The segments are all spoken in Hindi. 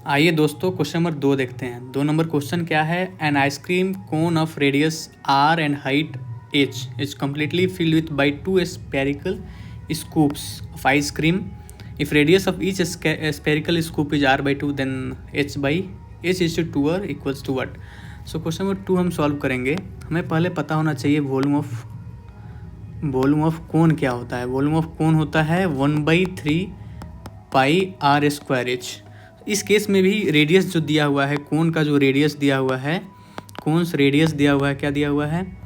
आइए दोस्तों क्वेश्चन नंबर 2 देखते हैं। 2 नंबर क्वेश्चन क्या है? An ice cream cone of radius r and height h is completely filled with by 2 spherical scoops of ice cream. If radius of each spherical scoop is r/2 then h is to 2r equals to what? So question number 2 हम सॉल्व करेंगे। हमें पहले पता होना चाहिए वॉल्यूम ऑफ कोन क्या होता है। वॉल्यूम ऑफ कोन होता है 1/3 पाई r स्क्वायर एच। इस केस में भी रेडियस जो दिया हुआ है, कोन का जो रेडियस दिया हुआ है, कोन्स रेडियस दिया हुआ है, क्या दिया हुआ है?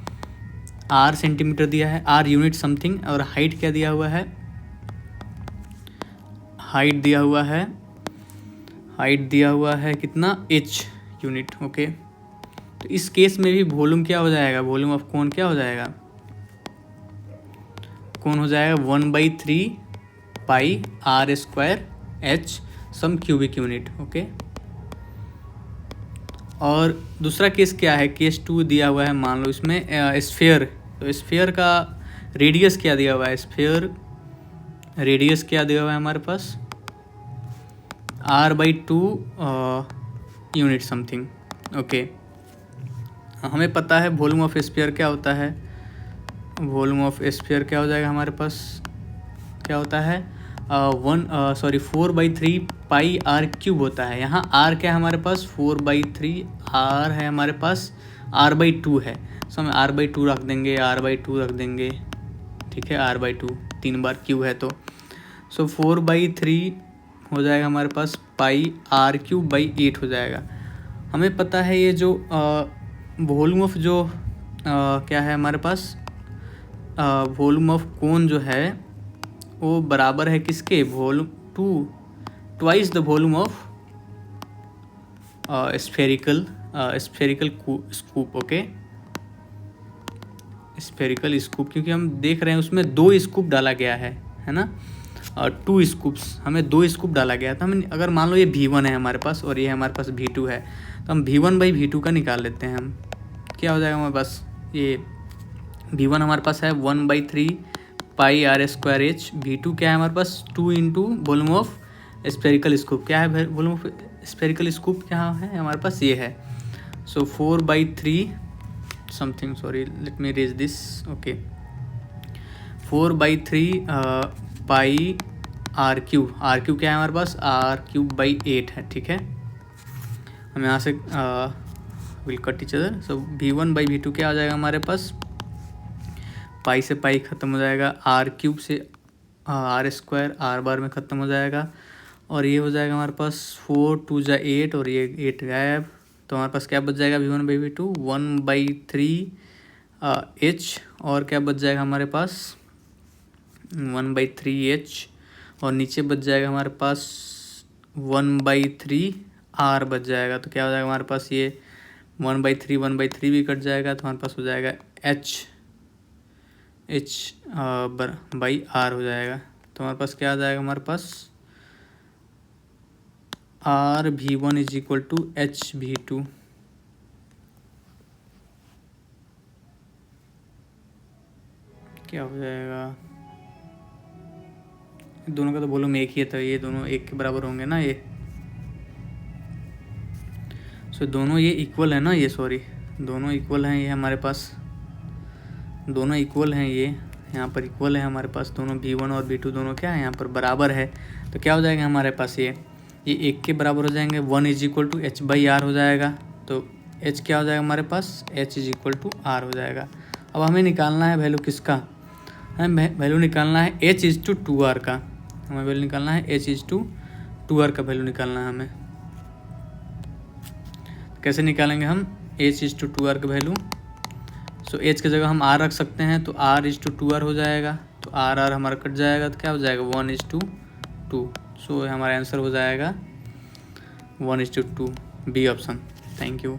r सेंटीमीटर दिया है, r यूनिट समथिंग। और हाइट क्या दिया हुआ है? हाइट दिया हुआ है कितना? h unit. ओके, तो इस केस में भी वॉल्यूम क्या हो जाएगा? वॉल्यूम ऑफ कोन क्या हो जाएगा? कोन हो जाएगा 1/3 पाई r स्क्वायर h सम क्यूबिक यूनिट। ओके, और दूसरा केस क्या है? केस 2 दिया हुआ है, मान लो इसमें स्फीयर। तो स्फीयर का रेडियस क्या दिया हुआ है? स्फीयर रेडियस क्या दिया हुआ है हमारे पास? r/2 unit something. ओके, हमें पता है वॉल्यूम ऑफ स्फीयर क्या होता है। वॉल्यूम ऑफ स्फीयर क्या हो जाएगा हमारे पास? क्या होता है? 4/3 पाई r क्यूब होता है। यहाँ r क्या है हमारे पास? 4/3 r है हमारे पास, r/2 है। सो हम r/2 रख देंगे, r/2 रख देंगे, ठीक है, r/2 3 बार क्यूब है तो। सो 4/3 हो जाएगा हमारे पास पाई r क्यूब बाई 8 हो जाएगा। हमें पता है ये जो वॉल्यूम ऑफ जो क्या है हमारे पास, वॉल्यूम ऑफ कोन जो है वो बराबर है किसके? Volume twice the volume of spherical scoop. Okay, spherical scoop, क्योंकि हम देख रहे हैं उसमें 2 स्कूप डाला गया है ना, 2 स्कूप्स, हमें 2 स्कूप डाला गया था। हम अगर मान लो ये V1 है हमारे पास और ये हमारे पास V2 है, तो हम V1/V2 का निकाल लेते हैं हम। क्या हो जाएगा हमारे पास? ये V1 हमारे पास है 1/3 पाई r स्क्वायर एच। V2 क्या है हमारे पास? 2 into volume of spherical scoop. क्या है वॉल्यूम ऑफ स्पेरिकल स्कूप? क्या है हमारे पास? ये है। So 4/3 something, sorry let me raise this. Okay, 4/3 pi r cube क्या है हमारे पास? r/8 है, ठीक है। हम यहाँ से will cut each other. So V1/V2 क्या हो जाएगा हमारे पास? पाई से पाई ख़त्म हो जाएगा, r³ से r स्क्वायर r बार में ख़त्म हो जाएगा, और ये हो जाएगा हमारे पास 4 2 जा 8 और ये 8 गायब। तो हमारे पास क्या बच जाएगा? V1/V2 1/3 h, और क्या बच जाएगा हमारे पास? 1/3 h, और नीचे बच जाएगा हमारे पास 1/3 r बच जाएगा। तो क्या हो जाएगा हमारे पास? ये 1/3 भी कट जाएगा, तो हमारे पास हो जाएगा h बाई r हो जाएगा। तो हमारे पास क्या आ जाएगा? हमारे पास r/V1 is equal to h/V2। क्या हो जाएगा? दोनों का तो वॉल्यूम एक ही है, तो ये दोनों एक के बराबर होंगे ना ये। सो दोनों ये इक्वल है ना, ये सॉरी दोनों इक्वल हैं, ये हमारे पास दोनों इक्वल हैं, ये यहाँ पर इक्वल है हमारे पास। दोनों V1 और V2 दोनों क्या है यहाँ पर? बराबर है। तो क्या हो जाएगा हमारे पास? ये एक के बराबर हो जाएंगे। 1 इज इक्वल टू h/r हो जाएगा। तो h क्या हो जाएगा हमारे पास? h is equal to r हो जाएगा। अब हमें निकालना है वैल्यू किसका? हमें वैल्यू निकालना है h इज टू 2r का। हमें वैल्यू निकालना है h इज टू 2r का वैल्यू निकालना है हमें। कैसे निकालेंगे हम h इज टू 2r का वैल्यू? सो h की जगह हम r रख सकते हैं, तो r इज टू 2r हो जाएगा। तो r हमारा कट जाएगा, तो क्या हो जाएगा? 1 इज टू 2। सो हमारा आंसर हो जाएगा 1 is to 2, B option. Thank you.